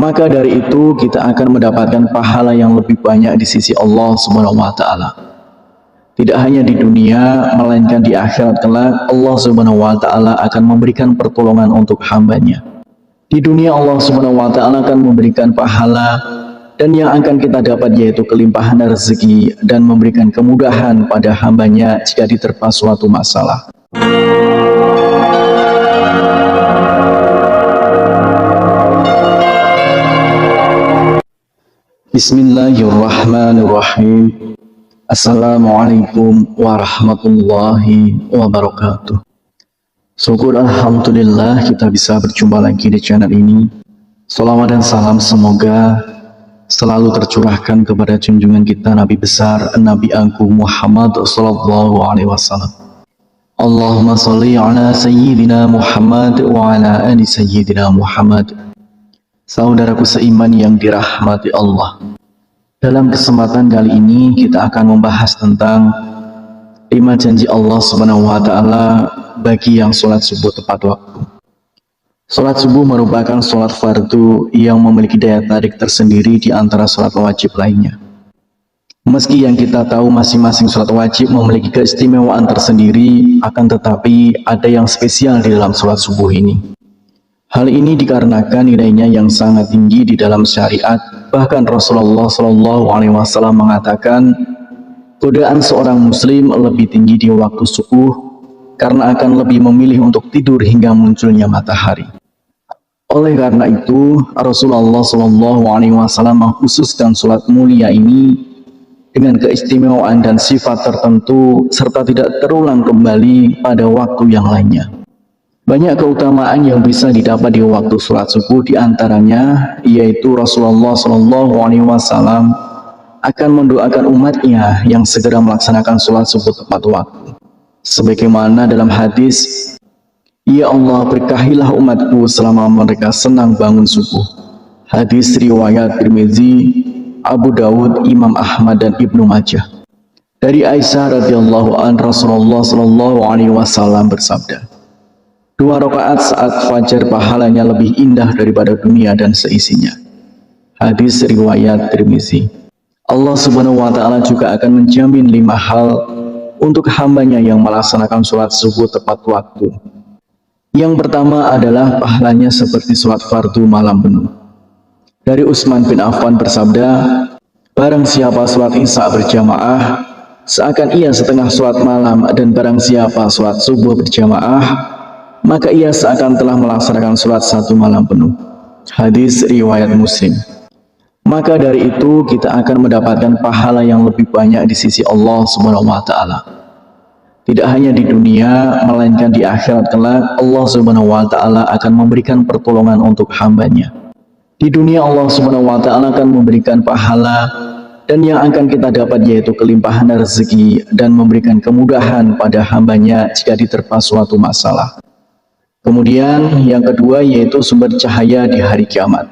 maka dari itu kita akan mendapatkan pahala yang lebih banyak di sisi Allah Subhanahu wa taala. Tidak hanya di dunia, melainkan di akhirat kelak Allah Subhanahu wa taala akan memberikan pertolongan untuk hambanya. Di dunia Allah Subhanahu wa taala akan memberikan pahala, dan yang akan kita dapat yaitu kelimpahan rezeki dan memberikan kemudahan pada hambanya jika diterpa suatu masalah. Bismillahirrahmanirrahim. Assalamualaikum warahmatullahi wabarakatuh. Syukur alhamdulillah kita bisa berjumpa lagi di channel ini. Salawat dan salam semoga selalu tercurahkan kepada junjungan kita Nabi besar Nabi Agung Muhammad sallallahu alaihi wasallam. Allahumma sholli ala sayyidina Muhammad wa ala ali sayyidina Muhammad. Saudaraku seiman yang dirahmati Allah, dalam kesempatan kali ini kita akan membahas tentang 5 janji Allah Subhanahu wa taala bagi yang sholat subuh tepat waktu. Sholat subuh merupakan sholat fardu yang memiliki daya tarik tersendiri di antara sholat wajib lainnya. Meski yang kita tahu masing-masing sholat wajib memiliki keistimewaan tersendiri, akan tetapi ada yang spesial di dalam sholat subuh ini. Hal ini dikarenakan nilainya yang sangat tinggi di dalam syariat. Bahkan Rasulullah SAW mengatakan, godaan seorang muslim lebih tinggi di waktu subuh karena akan lebih memilih untuk tidur hingga munculnya matahari. Oleh karena itu, Rasulullah SAW mengkhususkan sholat mulia ini dengan keistimewaan dan sifat tertentu serta tidak terulang kembali pada waktu yang lainnya. Banyak keutamaan yang bisa didapat di waktu sholat subuh, diantaranya yaitu Rasulullah SAW akan mendoakan umatnya yang segera melaksanakan sholat subuh tepat waktu. Sebagaimana dalam hadis, "Ya Allah, berkahilah umatku selama mereka senang bangun subuh." Hadis riwayat Tirmizi, Abu Dawud, Imam Ahmad dan Ibnu Majah. Dari Aisyah radhiyallahu anha, Rasulullah SAW bersabda, 2 rakaat saat fajar pahalanya lebih indah daripada dunia dan seisinya. Hadis riwayat Tirmizi. Allah Subhanahu wa taala juga akan menjamin 5 hal untuk hambanya yang melaksanakan sholat subuh tepat waktu. Yang pertama adalah pahalanya seperti sholat fardu malam penuh. Dari Utsman bin Affan bersabda, barang siapa sholat isya berjamaah, seakan ia setengah sholat malam, dan barang siapa sholat subuh berjamaah, maka ia seakan telah melaksanakan sholat 1 malam penuh. Hadis riwayat Muslim. Maka dari itu kita akan mendapatkan pahala yang lebih banyak di sisi Allah Subhanahu wa taala. Tidak hanya di dunia, melainkan di akhirat kelak Allah Subhanahu wa taala akan memberikan pertolongan untuk hambanya. Di dunia Allah Subhanahu wa taala akan memberikan pahala, dan yang akan kita dapat yaitu kelimpahan rezeki dan memberikan kemudahan pada hambanya jika diterpa suatu masalah. Kemudian yang kedua yaitu sumber cahaya di hari kiamat.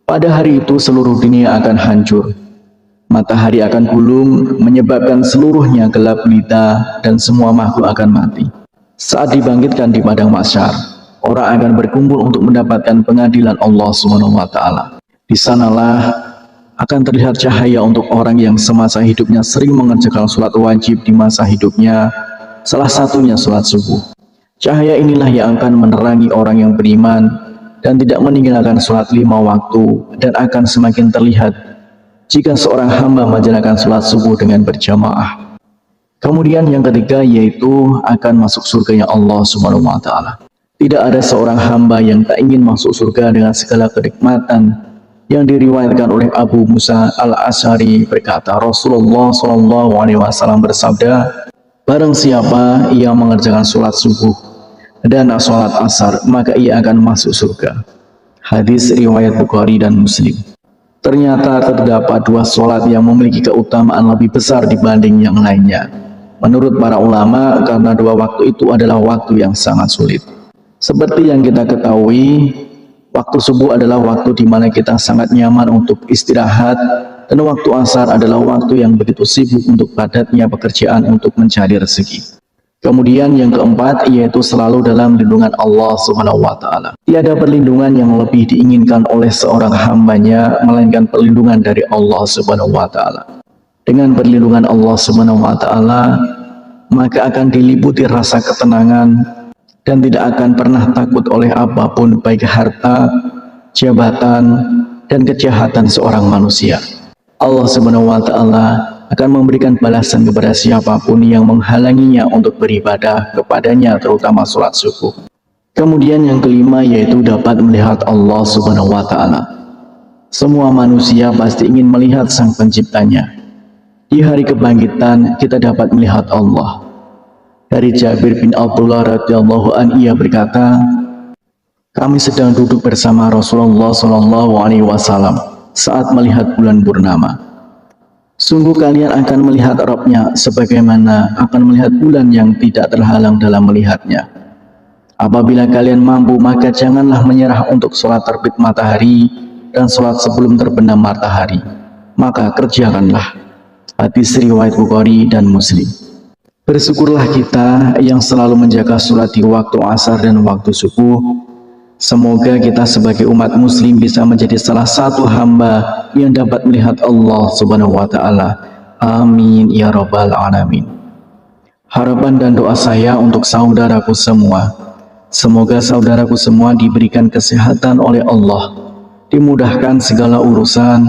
Pada hari itu seluruh dunia akan hancur. Matahari akan gulung, menyebabkan seluruhnya gelap gulita dan semua makhluk akan mati. Saat dibangkitkan di padang mahsyar, orang akan berkumpul untuk mendapatkan pengadilan Allah Subhanahu wa taala. Di sanalah akan terlihat cahaya untuk orang yang semasa hidupnya sering mengerjakan sholat wajib di masa hidupnya, salah satunya sholat subuh. Cahaya inilah yang akan menerangi orang yang beriman dan tidak meninggalkan sholat 5 waktu, dan akan semakin terlihat jika seorang hamba menjalankan sholat subuh dengan berjamaah. Kemudian yang ketiga yaitu akan masuk surganya Allah Subhanahu wa taala. Tidak ada seorang hamba yang tak ingin masuk surga dengan segala kenikmatan. Yang diriwayatkan oleh Abu Musa al-Asy'ari berkata, Rasulullah SAW bersabda, barang siapa yang mengerjakan sholat subuh dan sholat asar, maka ia akan masuk surga. Hadis riwayat Bukhari dan Muslim. Ternyata terdapat 2 sholat yang memiliki keutamaan lebih besar dibanding yang lainnya. Menurut para ulama, karena 2 waktu itu adalah waktu yang sangat sulit. Seperti yang kita ketahui, waktu subuh adalah waktu di mana kita sangat nyaman untuk istirahat, dan waktu asar adalah waktu yang begitu sibuk untuk padatnya pekerjaan untuk mencari rezeki. Kemudian yang keempat yaitu selalu dalam lindungan Allah Subhanahu wa taala. Tiada perlindungan yang lebih diinginkan oleh seorang hambanya melainkan perlindungan dari Allah Subhanahu wa taala. Dengan perlindungan Allah Subhanahu wa taala, maka akan diliputi rasa ketenangan dan tidak akan pernah takut oleh apapun, baik harta, jabatan, dan kejahatan seorang manusia. Allah Subhanahu wa taala akan memberikan balasan kepada siapapun yang menghalanginya untuk beribadah kepadanya, terutama sholat subuh. Kemudian yang kelima yaitu dapat melihat Allah Subhanahu wa taala. Semua manusia pasti ingin melihat Sang Penciptanya. Di hari kebangkitan kita dapat melihat Allah. Dari Jabir bin Abdullah radhiyallahu anhu, ia berkata, kami sedang duduk bersama Rasulullah SAW saat melihat bulan purnama. Sungguh kalian akan melihat Rabb-nya sebagaimana akan melihat bulan yang tidak terhalang dalam melihatnya. Apabila kalian mampu, maka janganlah menyerah untuk sholat terbit matahari dan sholat sebelum terbenam matahari. Maka kerjakanlah. Hadis riwayat Bukhari dan Muslim. Bersyukurlah kita yang selalu menjaga sholat di waktu asar dan waktu subuh. Semoga kita sebagai umat muslim bisa menjadi salah satu hamba yang dapat melihat Allah Subhanahu wa taala. Amin ya rabbal alamin. Harapan dan doa saya untuk saudaraku semua, semoga saudaraku semua diberikan kesehatan oleh Allah, dimudahkan segala urusan,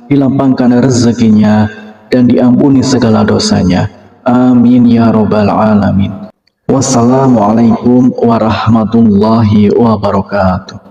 dilapangkan rezekinya, dan diampuni segala dosanya. Amin ya rabbal alamin. Wassalamualaikum warahmatullahi wabarakatuh.